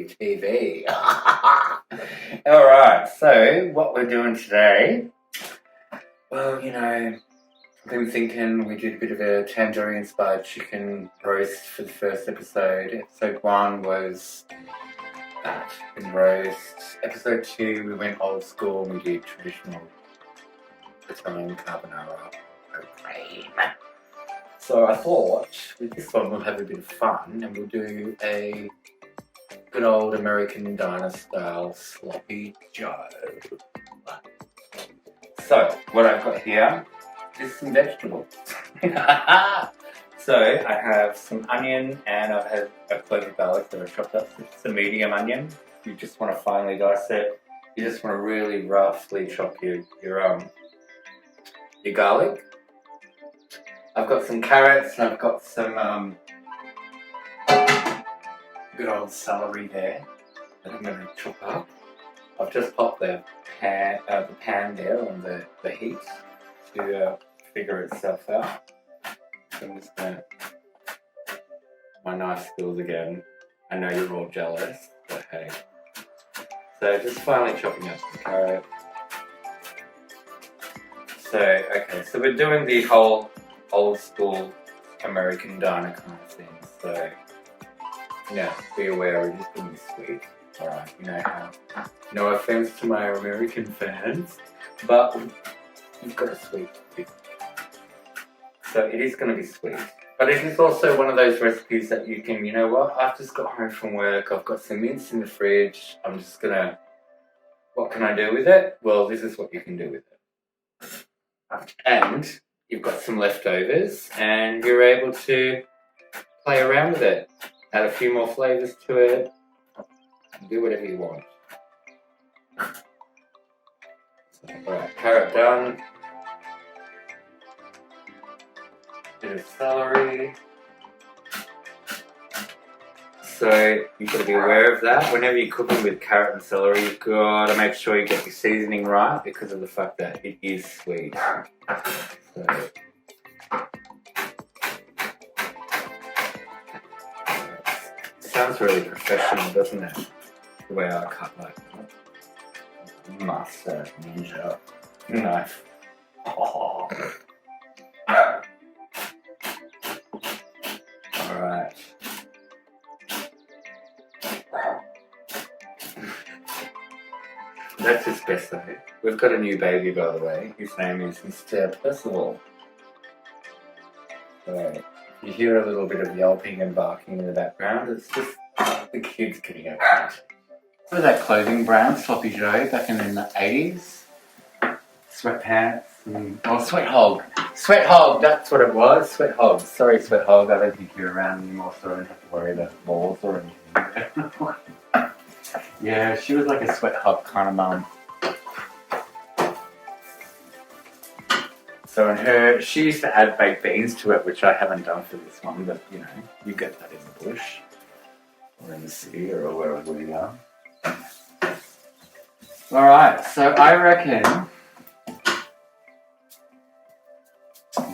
TV. Alright, so what we're doing today, well, you know, I've been thinking we did a bit of a tandoori inspired chicken roast for the first episode. Episode 1 was that, chicken roast. Episode 2 we went old school and we did traditional Italian carbonara cream. So I thought with this one we'll have a bit of fun and we'll do a good old American diner style sloppy joe. So what I've got here is some vegetables. So I have some onion and I've had a clove of garlic that I chopped up. It's a medium onion. You just want to finely dice it. You just want to really roughly chop your garlic. I've got some carrots and I've got some good old celery there that I'm going to chop up. I've just popped the pan there on the heat to figure itself out. So I'm just going to, my knife skills again. I know you're all jealous, but hey. So just finally chopping up the carrot. So, okay, so we're doing the whole old school American diner kind of thing. So, now, be aware it is going to be sweet. Alright, you know how. No offense to my American fans, but you've got a sweet tooth. So it is going to be sweet. But it is also one of those recipes that you can, you know what, I've just got home from work, I've got some mince in the fridge, I'm just going to, what can I do with it? Well, this is what you can do with it. And you've got some leftovers and you're able to play around with it. Add a few more flavours to it. Do whatever you want. So, alright, carrot done. Bit of celery. So you've got to be aware of that. Whenever you're cooking with carrot and celery, you've got to make sure you get your seasoning right because of the fact that it is sweet. So, sounds really professional, doesn't it? The way I cut like that. Master ninja knife. Oh. Alright. That's his best though. We've got a new baby, by the way. His name is Mr. Percival. So you hear a little bit of yelping and barking in the background. It's just the kids getting out. What was that clothing brand, Sloppy Joe, back in the 80s? Sweatpants or Sweat Hog. Sweat Hog, that's what it was. Sweat Hog. Sorry, Sweat Hog. I don't think you're around anymore, so I don't have to worry about balls or anything. Yeah, she was like a Sweat Hog kind of mum. So she used to add baked beans to it, which I haven't done for this one, but you know, you get that in the bush or in the city or wherever we are. Alright, so I reckon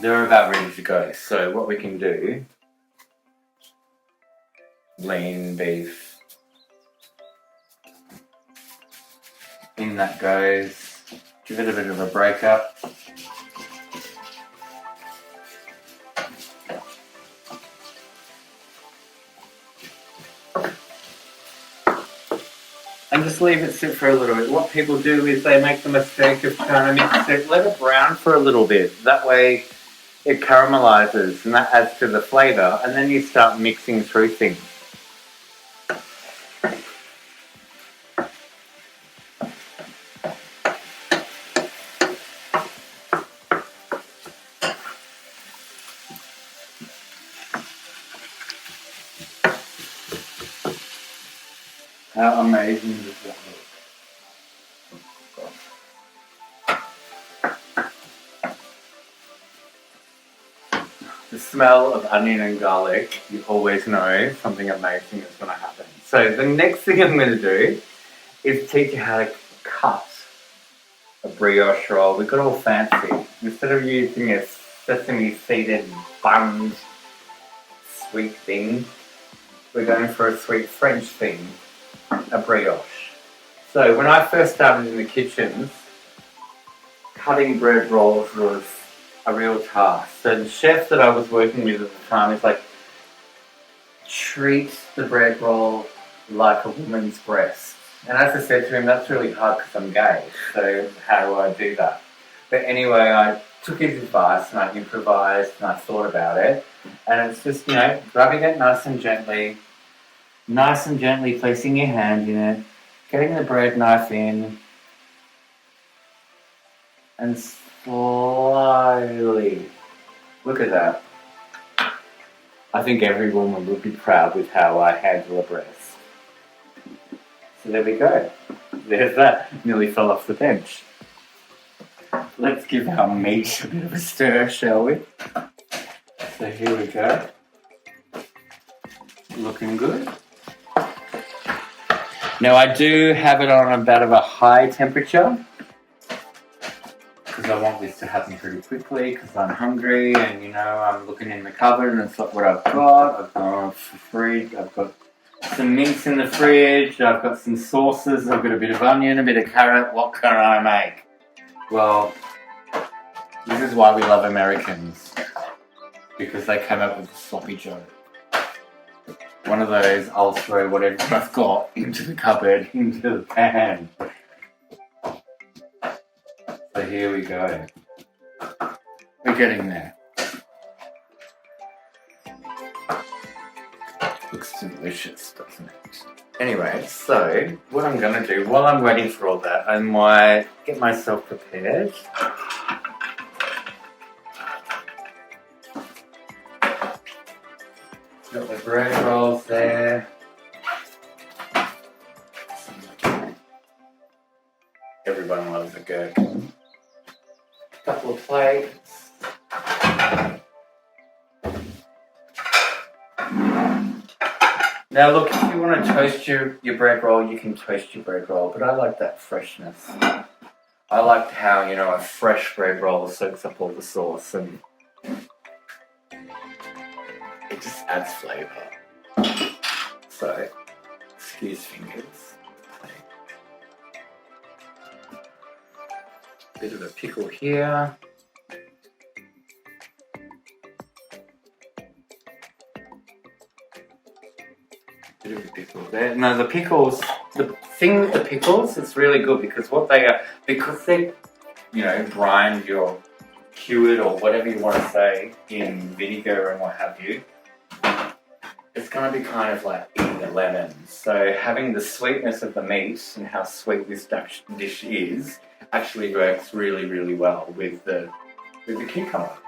they're about ready to go. So what we can do, lean beef, in that goes, give it a bit of a break up. And just leave it sit for a little bit. What people do is they make the mistake of trying to mix it, let it brown for a little bit. That way it caramelizes and that adds to the flavour, and then you start mixing through things. How amazing does that look? The smell of onion and garlic, you always know something amazing is going to happen. So the next thing I'm going to do is teach you how to cut a brioche roll. We got all fancy. Instead of using a sesame seeded buns sweet thing, we're going for a sweet French thing. a brioche. So when I first started in the kitchens, cutting bread rolls was a real task. So the chef that I was working with at the time is like, treat the bread roll like a woman's breast. And as I said to him, that's really hard because I'm gay, so how do I do that? But anyway, I took his advice and I improvised and I thought about it. And it's just, rubbing it nice and gently placing your hand in it, getting the bread knife in, and slowly, look at that. I think every woman would be proud with how I handle a breast. So there we go. There's that. Nearly fell off the bench. Let's give our meat a bit of a stir, shall we? So here we go. Looking good. Now I do have it on about of a high temperature because I want this to happen pretty quickly because I'm hungry and I'm looking in the cupboard and it's like what I've got. I've got a fridge, I've got some mince in the fridge, I've got some sauces, I've got a bit of onion, a bit of carrot. What can I make? Well, this is why we love Americans, because they came up with a sloppy Joe. One of those, I'll throw whatever I've got into the cupboard, into the pan. So here we go. We're getting there. Looks delicious, doesn't it? Anyway, so what I'm going to do while I'm waiting for all that, I might get myself prepared. Got the bread rolls there. Everyone loves a gherkin. Couple of plates. Now look, if you want to toast your bread roll, you can toast your bread roll, but I like that freshness. I like how, a fresh bread roll soaks up all the sauce and it just adds flavour. So, excuse fingers. Bit of a pickle here. Bit of a pickle there. Now the pickles, the thing with the pickles, it's really good because what they are, because they, brined or cured or whatever you want to say in vinegar and what have you, it's going to be kind of like eating a lemon. So having the sweetness of the meat and how sweet this dish is actually works really, really well with the cucumber,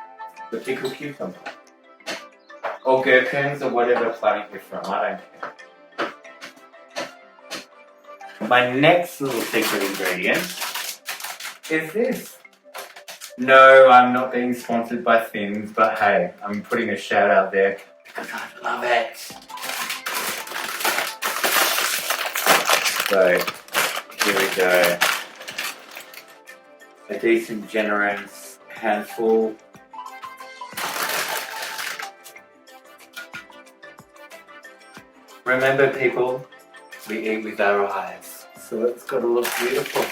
the pickled cucumber. Or Gherkins or whatever planet you're from, I don't care. My next little secret ingredient is this. No, I'm not being sponsored by Thins, but hey, I'm putting a shout out there because I love it. So, here we go. A decent, generous handful. Remember, people, we eat with our eyes, so it's got to look beautiful.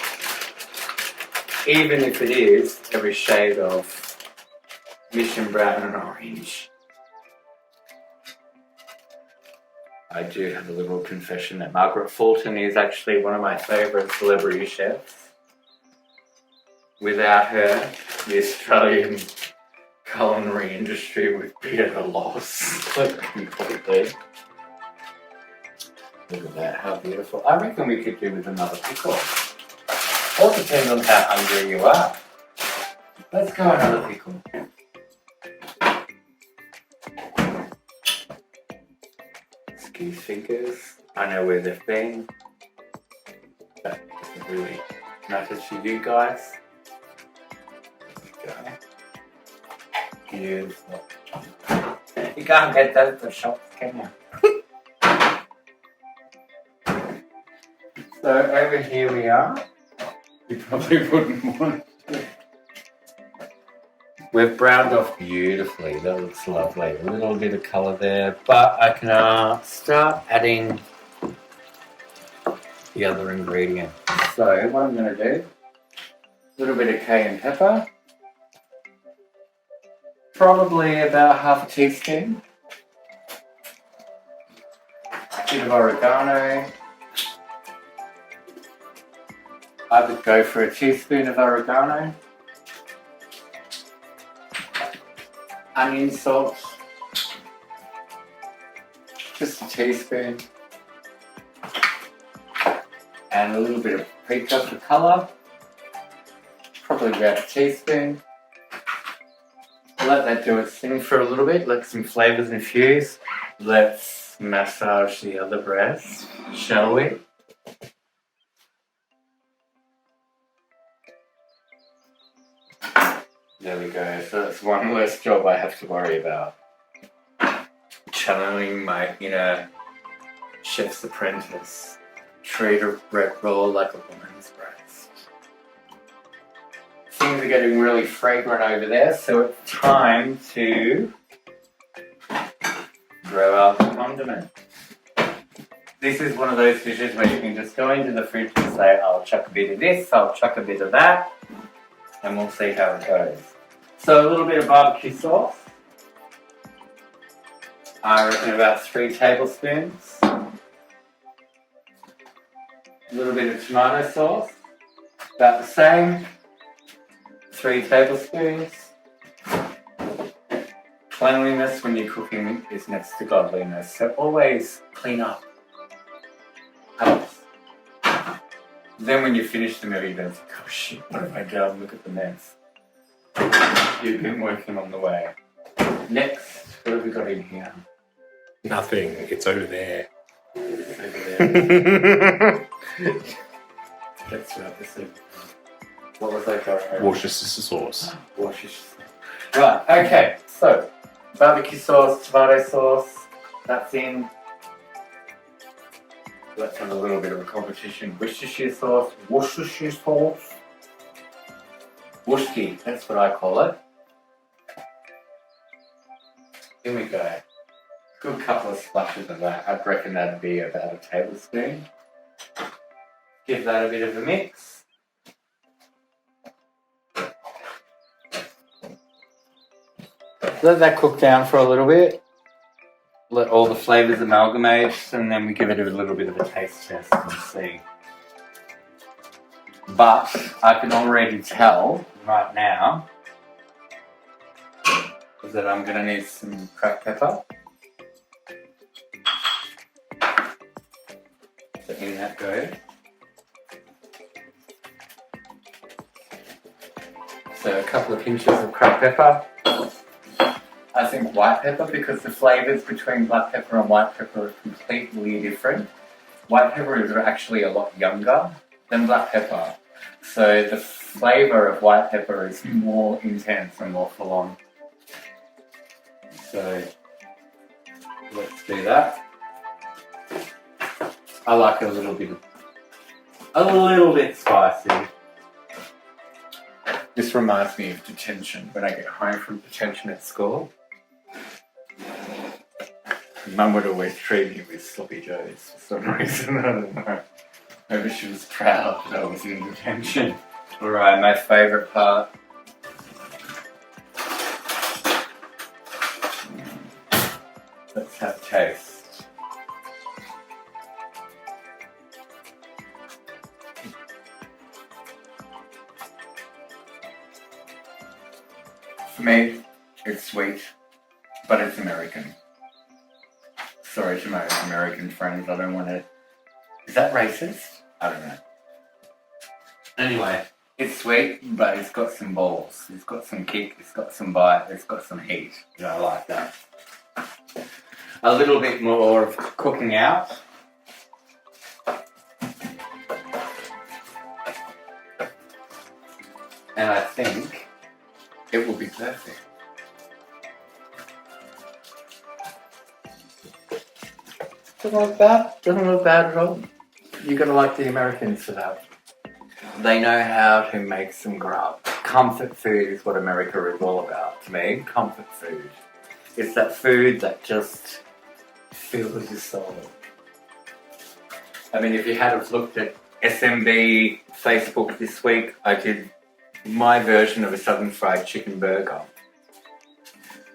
Even if it is every shade of mission brown and orange. I do have a little confession that Margaret Fulton is actually one of my favourite celebrity chefs. Without her, the Australian culinary industry would be at a loss completely. Look at that, how beautiful. I reckon we could do with another pickle. All depends on how hungry you are. Let's go another pickle. Excuse fingers. I know where they've been. That doesn't really matter to you guys. There we go. Beautiful. You can't get that at the shops, can you? So over here we are. You probably wouldn't want to. We've browned off beautifully. That looks lovely. A little bit of colour there, but I can start adding the other ingredient. So what I'm going to do, a little bit of cayenne pepper, probably about half a teaspoon, a bit of oregano. I would go for a teaspoon of oregano, onion salt, just a teaspoon, and a little bit of paprika for colour, probably about a teaspoon. Let that do its thing for a little bit, let some flavours infuse. Let's massage the other breast, shall we? There we go, so that's one less job I have to worry about. Channeling my inner chef's apprentice. Treat a bread roll like a woman's breast. Things are getting really fragrant over there, so it's time to throw out the condiment. This is one of those dishes where you can just go into the fridge and say, I'll chuck a bit of this, I'll chuck a bit of that, and we'll see how it goes. So a little bit of barbecue sauce. I reckon about 3 tablespoons. A little bit of tomato sauce, about the same. 3 tablespoons. Cleanliness when you're cooking is next to godliness, so always clean up. Helps. Then when you finish the meal, you don't think, oh shit, what have I done? Look at the mess. You've been working on the way. Next, what have we got in here? Nothing. It's over there. It's over there. Let's wrap this in. What was I going? Worcestershire sauce. Worcestershire. Right, okay, so barbecue sauce, tomato sauce, that's in. Let's have a little bit of a competition. Worcestershire sauce, Worcestershire sauce. Worcestershire, that's what I call it. Here we go. Good couple of splashes of that. I'd reckon that'd be about a tablespoon. Give that a bit of a mix. Let that cook down for a little bit. Let all the flavours amalgamate, and then we give it a little bit of a taste test and see. But I can already tell right now that I'm going to need some cracked pepper. So in that goes. So a couple of pinches of cracked pepper. I think white pepper, because the flavours between black pepper and white pepper are completely different. White pepper is actually a lot younger than black pepper. So the flavour of white pepper is more intense and more full on. So let's do that. I like a little bit spicy. This reminds me of detention. When I get home from detention at school, Mum would always treat me with sloppy joes for some reason. I don't know. Maybe she was proud that I was in detention. Alright, my favourite part. Let's have a taste. For me, it's sweet, but it's American. Sorry to my American friends, I don't want to... Is that racist? I don't know. Anyway, it's sweet, but it's got some balls. It's got some kick, it's got some bite, it's got some heat. And I like that. A little bit more of cooking out. And I think it will be perfect. Doesn't look bad. Doesn't look bad at all. You're gonna like the Americans for that. They know how to make some grub. Comfort food is what America is all about to me. Comfort food. It's that food that just fills your soul. I mean, if you had have looked at SMB Facebook this week, I did my version of a southern fried chicken burger.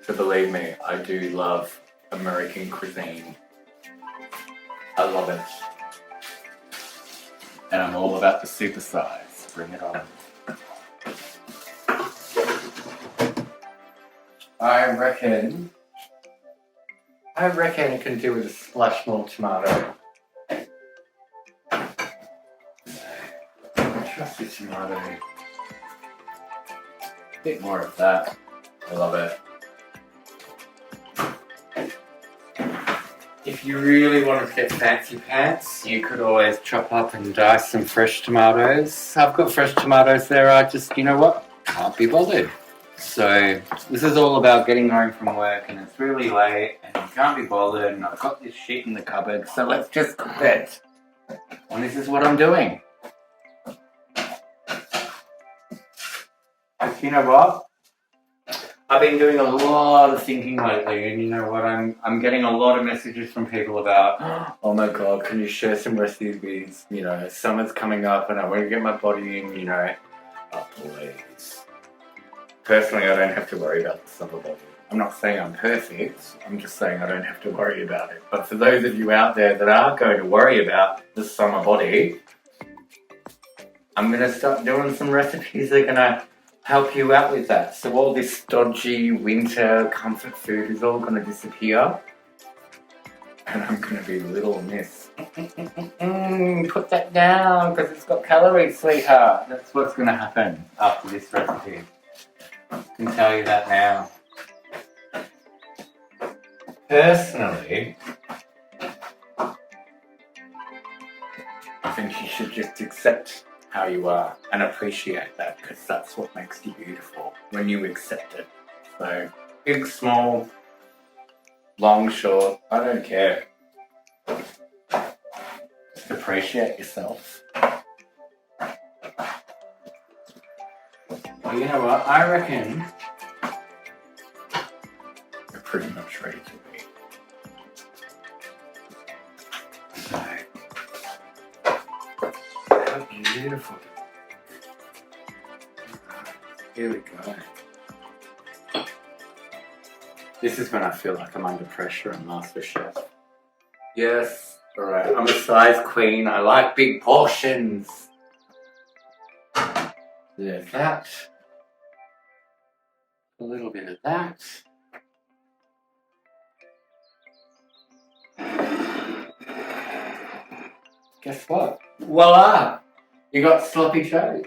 So believe me, I do love American cuisine. I love it. And I'm all about the super size. Bring it on. I reckon I can do with a splash more tomato. Trust your tomato. A bit more of that. I love it. If you really wanted to get fancy pants, you could always chop up and dice some fresh tomatoes. I've got fresh tomatoes there. I just, you know what? Can't be bothered. So this is all about getting home from work and it's really late and you can't be bothered and I've got this shit in the cupboard, so let's just cook it. And this is what I'm doing. You know what? I've been doing a lot of thinking lately, and you know what? I'm getting a lot of messages from people about, oh my god, can you share some recipes? You know, summer's coming up and I want to get my body in, you know. Oh, please. Personally, I don't have to worry about the summer body. I'm not saying I'm perfect, I'm just saying I don't have to worry about it. But for those of you out there that are going to worry about the summer body, I'm going to start doing some recipes that are going to help you out with that. So all this dodgy winter comfort food is all going to disappear. And I'm going to be little miss. Put that down because it's got calories, sweetheart. That's what's going to happen after this recipe. I can tell you that now. Personally, I think you should just accept how you are and appreciate that because that's what makes you beautiful when you accept it. So big, small, long, short, I don't care. Just appreciate yourself. Well, you know what? I reckon you're pretty much ready to be. So, how beautiful. Here we go. This is when I feel like I'm under pressure on MasterChef. Yes, alright, I'm a size queen. I like big portions. There's that. A little bit of that. Guess what? Voila! You got sloppy joes.